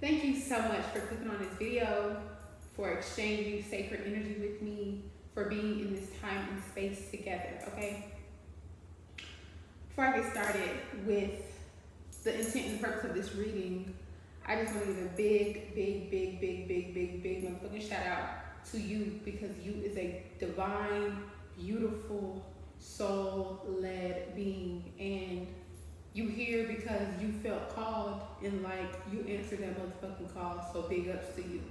Thank you so much for clicking on this video, for exchanging sacred energy with me, for being in this time and space together, okay? Before I get started with the intent and purpose of this reading, I just want to give a big motherfucking shout out to you, because you is a divine, beautiful, soul-led being, and you here because you felt called and like you answered that motherfucking call, so big ups to you.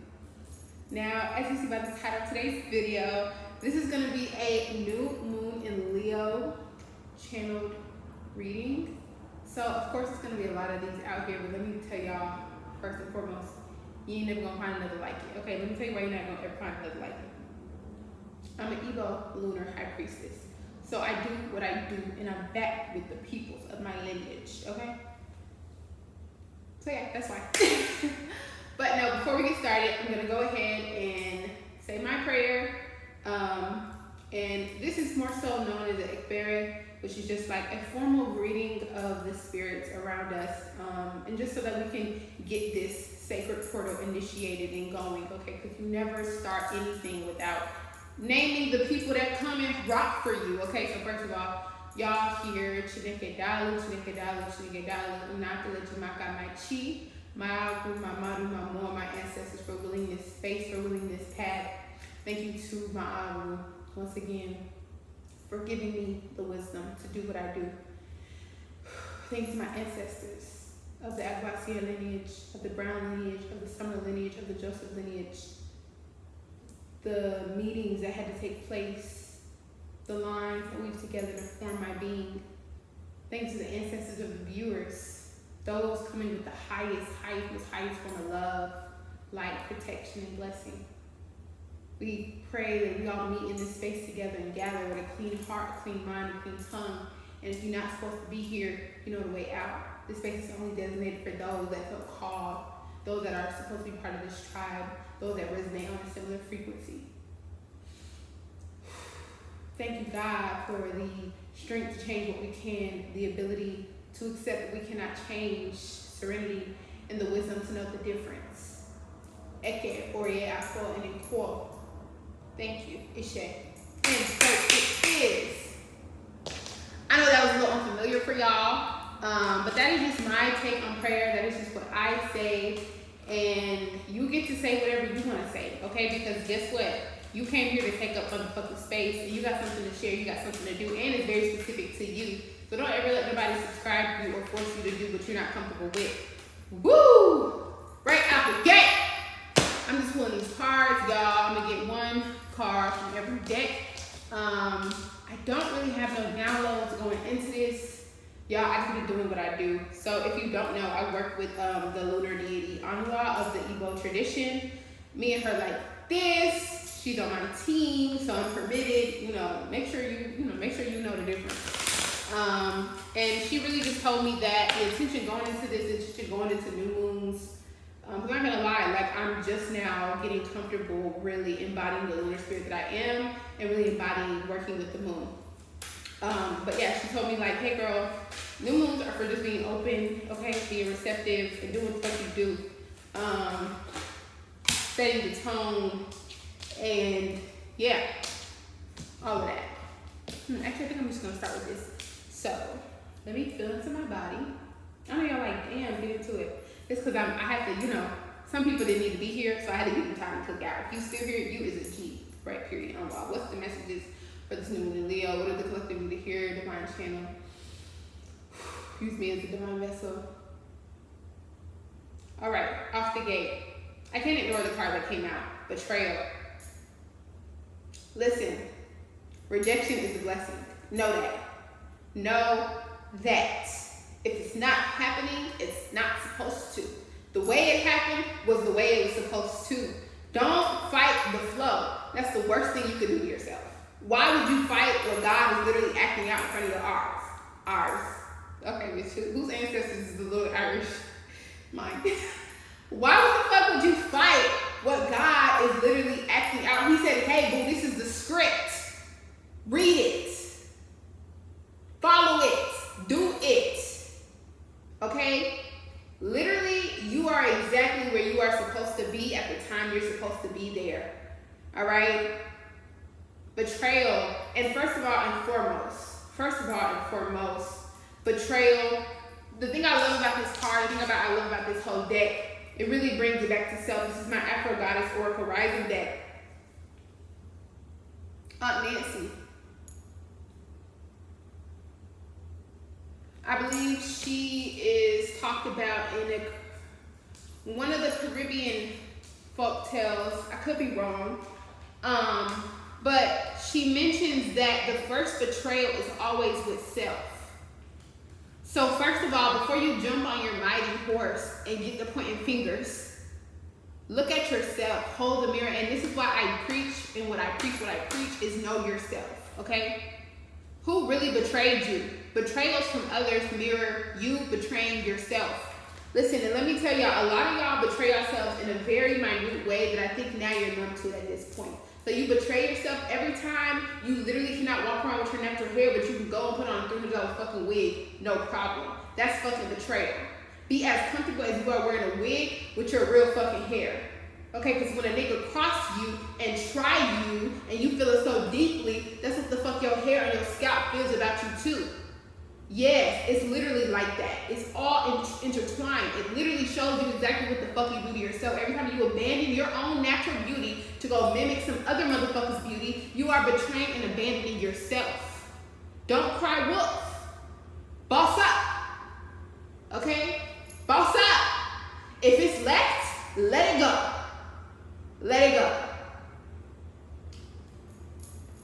Now, as you see by the title of today's video, this is going to be a new moon in Leo channeled reading. So, of course, it's going to be a lot of these out here, but let me tell y'all, first and foremost, you ain't never going to find another like it. Okay, let me tell you why you're not going to ever find another like it. I'm an Igbo lunar high priestess. So I do what I do, and I'm back with the peoples of my lineage, okay? So yeah, that's why. But no, before we get started, I'm gonna go ahead and say my prayer. And this is more so known as an ikbere, which is just like a formal greeting of the spirits around us, and just so that we can get this sacred portal initiated and going, okay? Because you never start anything without naming the people that come and rock for you, okay? So first of all, y'all hear Dalu, Unakala, Jamaka, my chi, my Agu, my Maru, my Moa, my ancestors for willing this space, for willing this path. Thank you to my Agu, once again, for giving me the wisdom to do what I do. Thanks to my ancestors of the Agbasia lineage, of the Brown lineage, of the Summer lineage, of the Joseph lineage, the meetings that had to take place, the lines that weave together to form my being. Thanks to the ancestors of the viewers, those coming with the highest form of love, light, protection, and blessing. We pray that we all meet in this space together and gather with a clean heart, a clean mind, a clean tongue. And if you're not supposed to be here, you know the way out. This space is only designated for those that feel called, those that are supposed to be part of this tribe, those that resonate on a similar frequency. Thank you, God, for the strength to change what we can, the ability to accept that we cannot change, serenity, and the wisdom to know the difference. Eke, Orie, Afo, and Nkwo. Thank you, Ishe. And so it is. I know that was a little unfamiliar for y'all, but that is just my take on prayer. That is just what I say. And you get to say whatever you want to say, okay? Because guess what? You came here to take up motherfucking space, and you got something to share, you got something to do, and it's very specific to you. So don't ever let nobody subscribe to you or force you to do what you're not comfortable with. Woo! Right out the gate! I'm just pulling these cards, y'all. I'm gonna get one card from every deck. I don't really have no downloads going into this. Y'all, I just be doing what I do. So if you don't know, I work with the lunar deity Anua of the Igbo tradition. Me and her like this. She's on my team, so I'm permitted. Make sure you know the difference. And she really just told me that the intention going into this, the intention going into new moons. I'm not gonna lie, like I'm just now getting comfortable really embodying the lunar spirit that I am, and really embodying working with the moon. But yeah, she told me like, hey girl, new moons are for just being open, okay, being receptive and doing what you do. Setting the tone, and yeah, all of that. Actually, I think I'm just gonna start with this. So, let me feel into my body. I know y'all like, damn, get into it. It's because I have to, some people didn't need to be here, so I had to give them time to cook out. If you still here, you is a G, right, period. What's the messages for this new moon in Leo? What are the collective need to hear? Divine channel. Use me as a divine vessel. All right, off the gate. I can't ignore the card that came out. Betrayal. Listen, rejection is a blessing. Know that. Know that. If it's not happening, it's not supposed to. The way it happened was the way it was supposed to. Don't fight the flow. That's the worst thing you could do to yourself. Why would you fight when God is literally acting out in front of your eyes? Ours. Okay, bitch. Whose ancestors is the little Irish? Mine. Why the fuck would you fight what God is literally acting out? He said, hey, boo, this is the script. Read it. Follow it. Do it. Okay? Literally, you are exactly where you are supposed to be at the time you're supposed to be there. All right? Betrayal, and first of all and foremost, betrayal. The thing I love about this card, the thing I love about this whole deck, it really brings it back to self. This is my Afro Goddess Oracle Rising deck. Aunt Nancy. I believe she is talked about in one of the Caribbean folk tales. I could be wrong. But she mentions that the first betrayal is always with self. So first of all, before you jump on your mighty horse and get the pointing fingers, look at yourself, hold the mirror, and this is why I preach, and what I preach is know yourself, okay? Who really betrayed you? Betrayals from others mirror you betraying yourself. Listen, and let me tell y'all, a lot of y'all betray yourselves in a very minute way that I think now you're numb to at this point. So you betray yourself every time. You literally cannot walk around with your natural hair, but you can go and put on a $300 fucking wig, no problem. That's fucking betrayal. Be as comfortable as you are wearing a wig with your real fucking hair. Okay, because when a nigga cross you and try you and you feel it so deeply, that's what the fuck your hair and your scalp feels about you too. Yes, it's literally like that. It's all intertwined. It literally shows you exactly what the fuck you do to yourself. Every time you abandon your own natural beauty to go mimic some other motherfucker's beauty, you are betraying and abandoning yourself. Don't cry wolf. Boss up. Okay? Boss up. If it's left, let it go. Let it go.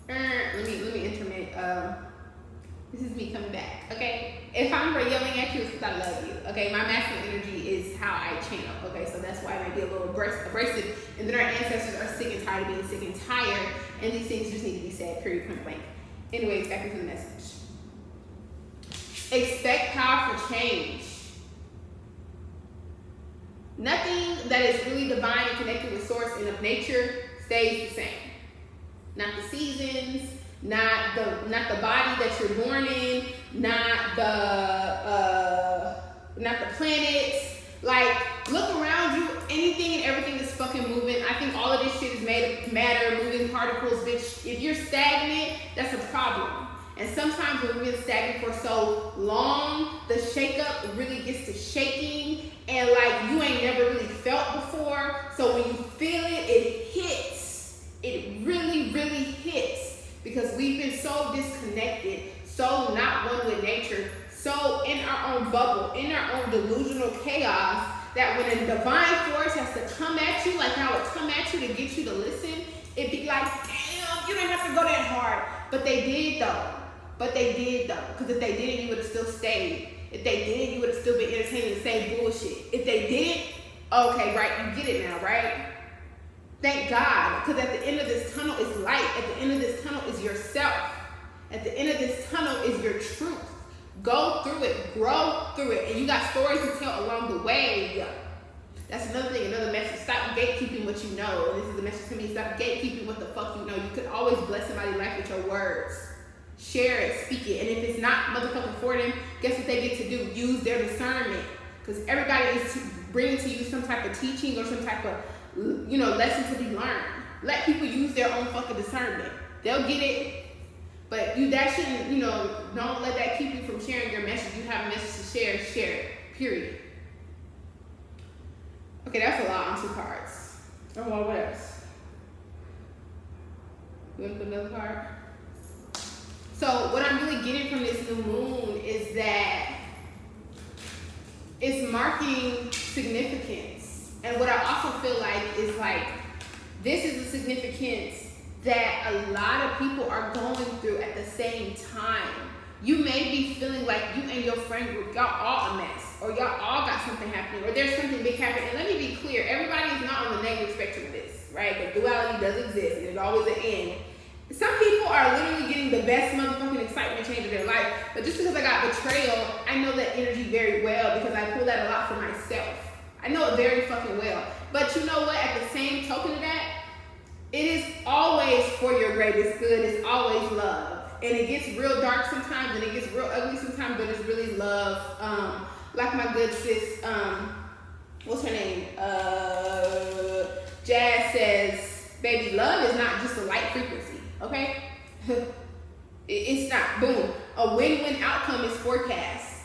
Let me intermit. This is me coming back, okay? If I'm yelling at you, it's because I love you, okay? My masculine energy is how I channel, okay? So that's why I might be a little abrasive. And then our ancestors are sick and tired of being sick and tired, and these things just need to be said, period, point blank. Anyways, back into the message. Expect powerful change. Nothing that is really divine and connected with source and of nature stays the same. Not the seasons, not the body that you're born in, not the planets. Like, look around you, anything and everything is fucking moving. I think all of this shit is made of matter, moving particles, bitch. If you're stagnant, that's a problem. And sometimes when we've been stagnant for so long, the shake-up really gets to shaking, and like you ain't never really felt before. So when you feel it, it hits. It really, really hits. Because we've been so disconnected, so not one with nature, so in our own bubble, in our own delusional chaos, that when a divine force has to come at you, like how it come at you to get you to listen, it'd be like, damn, you don't have to go that hard. But they did though. Because if they didn't, you would have still stayed. If they didn't, you would have still been entertaining the same bullshit. If they didn't, okay, right, you get it now, right? Thank God, because at the end of this tunnel is light. At the end of this tunnel is yourself. At the end of this tunnel is your truth. Go through it, grow through it, and you got stories to tell along the way. That's another thing, another message. Stop gatekeeping what you know. And this is the message to me. Stop gatekeeping what the fuck you know. You could always bless somebody's life with your words. Share it, speak it. And if it's not motherfucking for them, guess what they get to do? Use their discernment. Because everybody is bringing to you some type of teaching or some type of lesson to be learned. Let people use their own fucking discernment. They'll get it, but that shouldn't, don't let that keep you from sharing your message. You have a message to share it, period. Okay, that's a lot on 2 cards. Oh, well, what else? You want to put another card? So what I'm really getting from this new moon is that it's marking significance. And what I also feel like is like, this is a significance that a lot of people are going through at the same time. You may be feeling like you and your friend group, y'all all a mess, or y'all all got something happening, or there's something big happening. And let me be clear, everybody is not on the negative spectrum of this, right? The duality does exist, and there's always an end. Some people are literally getting the best motherfucking excitement change of their life, but just because I got betrayal, I know that energy very well because I pull that a lot for myself. I know it very fucking well. But you know what? At the same token of that, it is always for your greatest good. It's always love. And it gets real dark sometimes and it gets real ugly sometimes, but it's really love. Like my good sis, what's Baby, love is not just a light frequency, okay? It's not. Boom. A win-win outcome is forecast.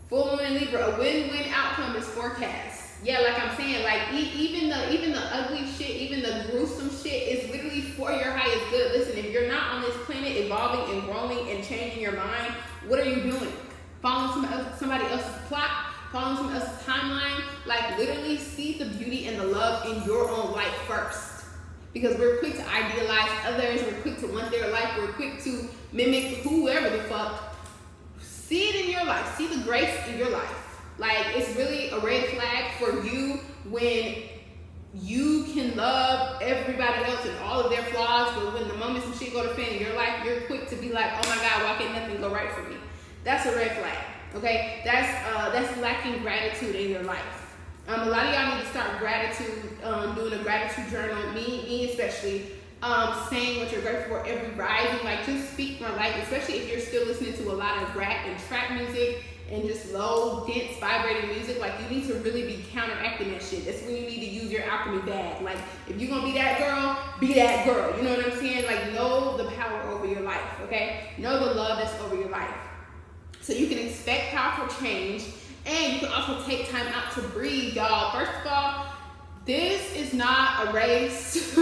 Full moon in Libra, a win-win outcome is forecast. Yeah, like I'm saying, like even the ugly shit, even the gruesome shit is literally for your highest good. Listen, if you're not on this planet evolving and growing and changing your mind, what are you doing? Following somebody else's plot? Following somebody else's timeline? Like literally see the beauty and the love in your own life first. Because we're quick to idealize others, we're quick to want their life, we're quick to mimic whoever the fuck. See it in your life, see the grace in your life. Like, it's really a red flag for you when you can love everybody else and all of their flaws, but when the moment some shit go to fan in your life, you're quick to be like, oh my God, why can't nothing go right for me? That's a red flag, okay? That's lacking gratitude in your life. A lot of y'all need to start gratitude, doing a gratitude journal, me especially, saying what you're grateful for every rising, like just speak more life, especially if you're still listening to a lot of rap and trap music and just low, dense, vibrating music. Like you need to really be counteracting that shit. That's when you need to use your alchemy bag. Like if you're gonna be that girl, be that girl. You know what I'm saying? Like know the power over your life, okay? Know the love that's over your life. So you can expect powerful change, and you can also take time out to breathe, y'all. First of all, this is not a race.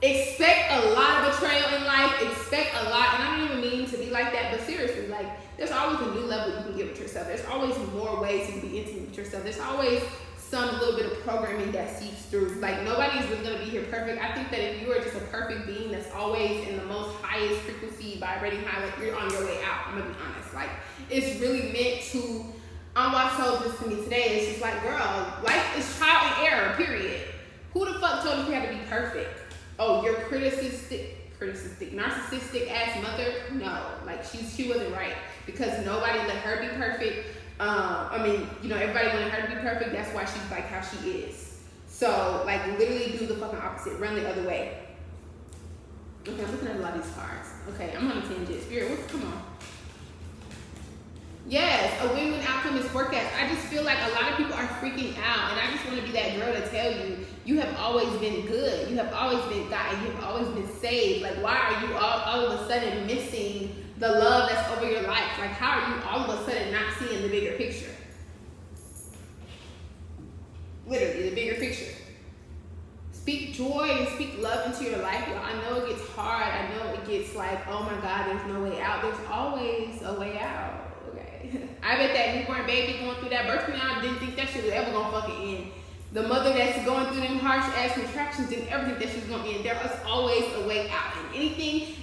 Expect a lot of betrayal in life, expect a lot, and I don't even mean to be like that, but seriously, like, there's always a new level you can get with yourself. There's always more ways you can be intimate with yourself. There's always some little bit of programming that seeps through. Like, nobody's really gonna be here perfect. I think that if you are just a perfect being that's always in the most highest frequency, vibrating high, like, you're on your way out, I'm gonna be honest. Like, it's really meant to, why told this to me today, it's just like, girl, life is trial and error, period. Who the fuck told you had to be perfect? Oh, your narcissistic ass mother? No, like she wasn't right because nobody let her be perfect. Everybody wanted her to be perfect. That's why she's like how she is. So, like, literally do the fucking opposite. Run the other way. Okay, I'm looking at a lot of these cards. Okay, I'm on a tangent. Spirit, come on. Yes, a win-win outcome is forecast. I just feel like a lot of people are freaking out, and I just want to be that girl to tell you, you have always been good. You have always been God. You have always been saved. Like, why are you all of a sudden missing the love that's over your life? Like, how are you all of a sudden not seeing the bigger picture? Literally, the bigger picture. Speak joy and speak love into your life, y'all. I know it gets hard. I know it gets like, oh my God, there's no way out. There's always a way out. I bet that newborn baby going through that birth canal didn't think that shit was ever gonna fucking end. The mother that's going through them harsh ass contractions didn't ever think that shit was gonna end. There is always a way out. And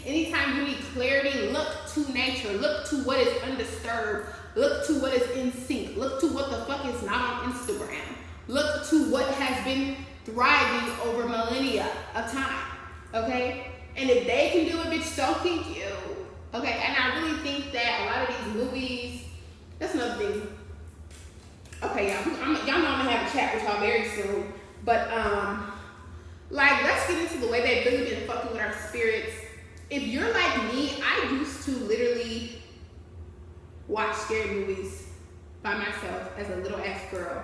anytime you need clarity, look to nature. Look to what is undisturbed. Look to what is in sync. Look to what the fuck is not on Instagram. Look to what has been thriving over millennia of time. Okay? And if they can do it, bitch, so can you. Okay? And I really think that a lot of these movies, that's another thing. Okay, y'all know I'm gonna have a chat with y'all very soon. But like, let's get into the way they've really been fucking with our spirits. If you're like me, I used to literally watch scary movies by myself as a little ass girl.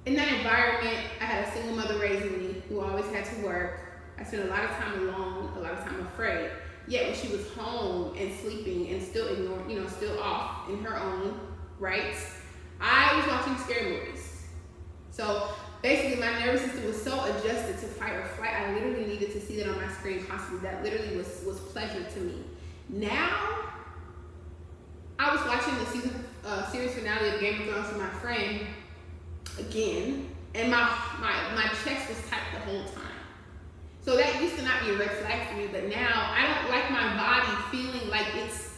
In that environment, I had a single mother raising me who always had to work. I spent a lot of time alone, a lot of time afraid. Yet when she was home and sleeping and still ignored, still off in her own rights, I was watching scary movies. So basically my nervous system was so adjusted to fight or flight, I literally needed to see that on my screen constantly. That literally was pleasure to me. Now, I was watching the series finale of Game of Thrones with my friend again, and my chest was tight the whole time. So that used to not be a red flag for me, but now I don't like my body feeling like it's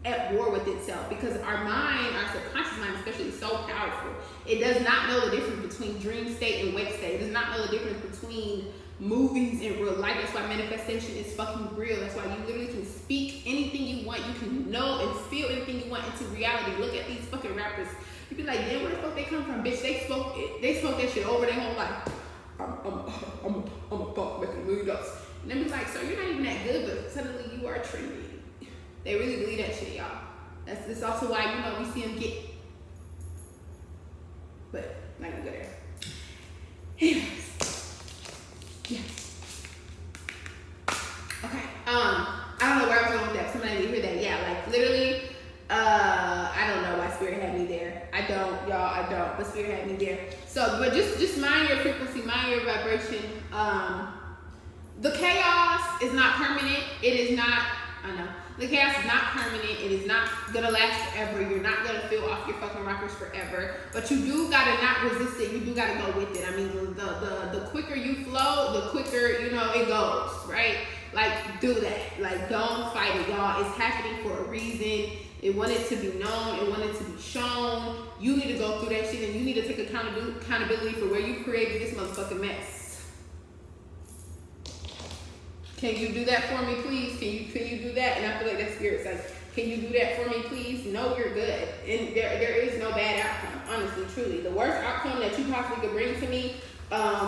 at war with itself, because our mind, our subconscious mind especially, is so powerful. It does not know the difference between dream state and wake state. It does not know the difference between movies and real life. That's why manifestation is fucking real. That's why you literally can speak anything you want. You can know and feel anything you want into reality. Look at these fucking rappers. You be like, damn, where the fuck they come from, bitch? They spoke that shit over their whole life. I'm a fuck making $1 million. And then be like, so you're not even that good, but suddenly you are trendy. They really believe that shit, y'all. That's also why, we see them get. But, not gonna go there. Anyways. Yes. Spirit had me there. So, but just mind your frequency, mind your vibration. The chaos is not permanent. It is not, I know. The chaos is not permanent. It is not gonna last forever. You're not gonna feel off your fucking rockers forever. But you do gotta not resist it. You do gotta go with it. I mean, the quicker you flow, the quicker, it goes, right? Like, do that. Like, don't fight it, y'all. It's happening for a reason. It wanted to be known. It wanted to be shown. You need to go through that shit, and you need to take accountability for where you created this motherfucking mess. Can you do that for me, please? Can you do that? And I feel like that spirit's like, can you do that for me, please? No, you're good. And there is no bad outcome, honestly, truly. The worst outcome that you possibly could bring to me,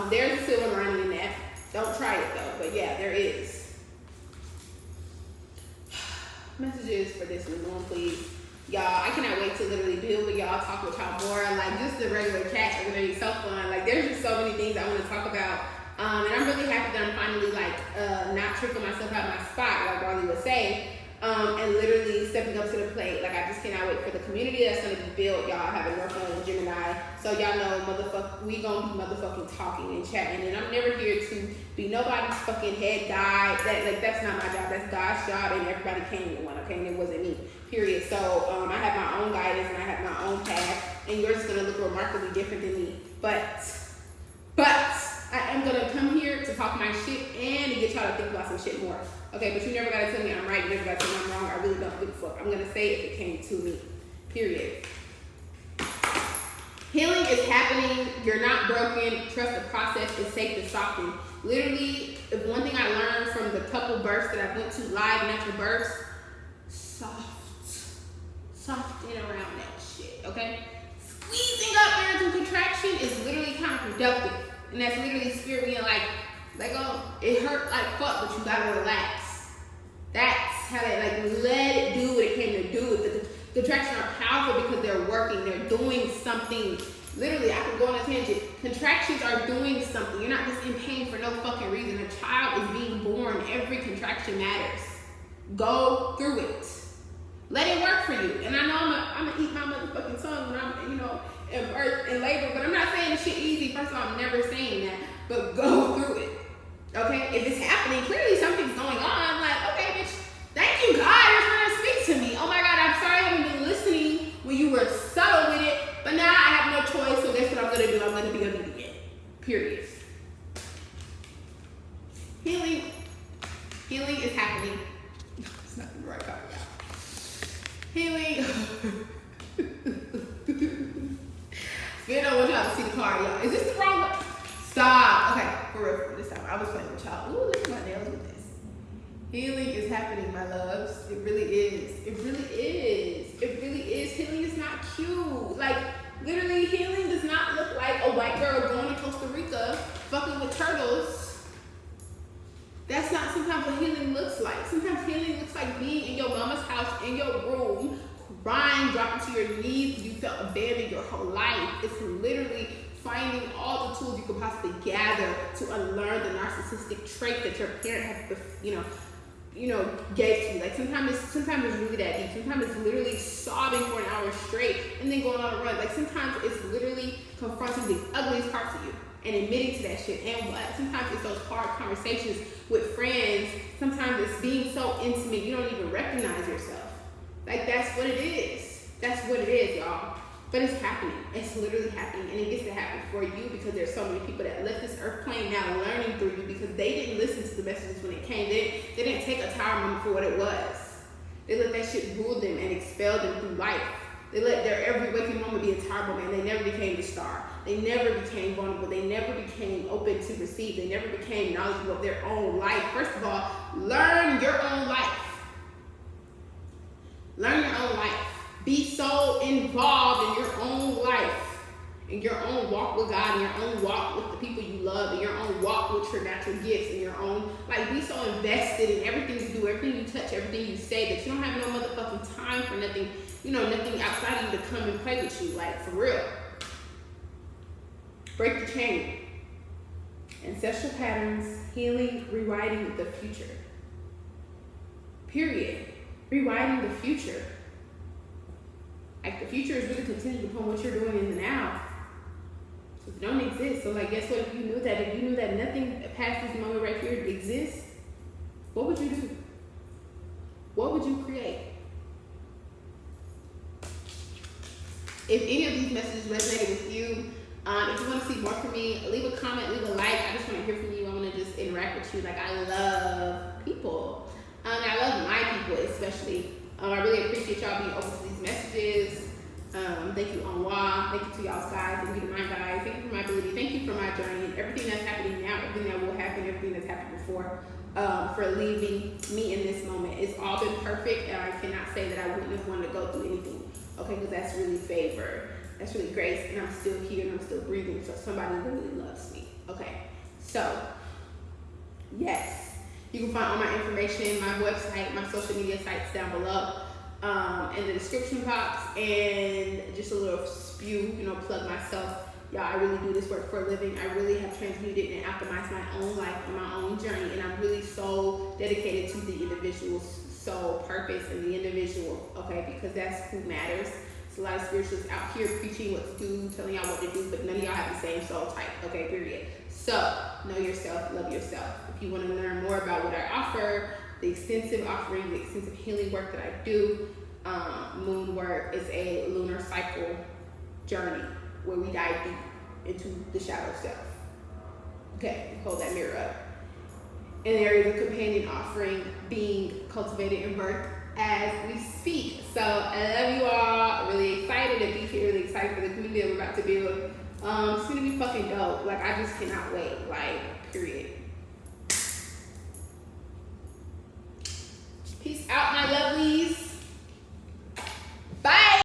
there's a silver lining in that. Don't try it though, but yeah, there is. Messages for this one, please. Y'all, I cannot wait to literally build with y'all, talk with y'all more. Like, just the regular chats are gonna be so fun. Like, there's just so many things I want to talk about. And I'm really happy that I'm finally not tricking myself out of my spot, like Riley would say, and literally stepping up to the plate. Like, I just cannot wait for the community that's gonna be built. Y'all have a North Node and Gemini, so y'all know we gonna be motherfucking talking and chatting. And I'm never here to be nobody's fucking head guy. That's not my job. That's God's job, and everybody came to one, okay? And it wasn't me. Period. So I have my own guidance and I have my own path, and yours is gonna look remarkably different than me. But I am gonna come here to talk my shit and to get y'all to think about some shit more. Okay, but you never gotta tell me I'm right, you never gotta tell me I'm wrong. I really don't give a fuck. I'm gonna say it if it came to me. Period. Healing is happening. You're not broken. Trust the process. It's safe to soften. Literally, if one thing I learned from the couple births that I went to live, natural births, soften around that shit, okay? Squeezing up there through contraction is literally counterproductive. And that's literally spirit being like, let go. It hurt like fuck, but you gotta relax. That's how they let it do what it came to do. The contractions are powerful because they're working. They're doing something. Literally, I could go on a tangent. Contractions are doing something. You're not just in pain for no fucking reason. A child is being born. Every contraction matters. Go through it. Let it work for you. And I know I'm gonna eat my motherfucking tongue when I'm, in birth and labor, but I'm not saying this shit easy. First of all, I'm never saying that, but go through it. Okay? If it's happening, clearly something's going on. Like, okay, bitch, thank you, God, you're trying to speak to me. Oh my God, I'm sorry I haven't been listening when you were subtle with it, but now I have no choice, so guess what I'm gonna do? I'm gonna be obedient. Period. Healing is happening. It's not the right card, y'all. Healing. Spirit don't want y'all to see the card, y'all. Is this the wrong one? Stop. Okay, for real, this time. I was playing with y'all. Ooh, look at my nails with this. Healing is happening, my loves. It really is. It really is. It really is. Healing is not cute. Like, literally, healing does not look like a white girl going to Costa Rica fucking with turtles. That's not sometimes what healing looks like. Sometimes healing looks like being in your mama's house, in your room, crying, dropping to your knees. You felt abandoned your whole life. It's literally finding all the tools you could possibly gather to unlearn the narcissistic trait that your parent has, gave to you. Like sometimes it's really that deep. Sometimes it's literally sobbing for an hour straight and then going on a run. Like sometimes it's literally confronting the ugliest parts of you and admitting to that shit. And what? Sometimes it's those hard conversations with friends. Sometimes it's being so intimate you don't even recognize yourself. Like, that's what it is. That's what it is, y'all. But it's happening. It's literally happening. And it gets to happen for you because there's so many people that left this earth plane now learning through you because they didn't listen to the messages when it came. They didn't take a tower moment for what it was. They let that shit rule them and expel them through life. They let their every waking moment be a tower moment, and they never became the star. They never became vulnerable. They never became open to receive. They never became knowledgeable of their own life. First of all, learn your own life. Learn your own life. Be so involved in your own life, in your own walk with God, in your own walk with the people you love, in your own walk with your natural gifts, in your own, be so invested in everything you do, everything you touch, everything you say that you don't have no motherfucking time for nothing, nothing outside of you to come and play with you, for real. Break the chain. Ancestral patterns, healing, rewriting the future. Period. Rewriting the future. The future is really contingent upon what you're doing in the now. don't exist. So like, guess what? If you knew that nothing past this moment right here exists, what would you do? What would you create? If any of these messages resonated with you, if you want to see more from me, leave a comment, leave a like. I just want to hear from you. I want to just interact with you. Like, I love people. I love my people especially. I really appreciate y'all being open to these messages. Thank you, Anwa. Thank you to y'all's guys. Thank you to my guys. Thank you for my ability. Thank you for my journey. Everything that's happening now, everything that will happen, everything that's happened before, for leaving me in this moment. It's all been perfect, and I cannot say that I wouldn't have wanted to go through anything. Okay, because that's really favor. That's really grace, and I'm still here and I'm still breathing. So somebody really loves me. Okay, so yes, you can find all my information, my website, my social media sites down below. In the description box, and just a little spew, plug myself. Y'all, I really do this work for a living. I really have transmuted and optimized my own life and my own journey, and I'm really so dedicated to the individual's soul purpose and the individual, okay, because that's who matters. There's a lot of spiritualists out here preaching what to do, telling y'all what to do, but none of y'all have the same soul type, okay, period. So, know yourself, love yourself. If you want to learn more about what I offer, the extensive offering, the extensive healing work that I do, moon work is a lunar cycle journey where we dive deep into the shadow self. Okay, hold that mirror up. And there is a companion offering being cultivated and birthed as we speak. So I love you all. Really excited to be here. Really excited for the community that we're about to build. It's gonna be fucking dope. Like, I just cannot wait. Like,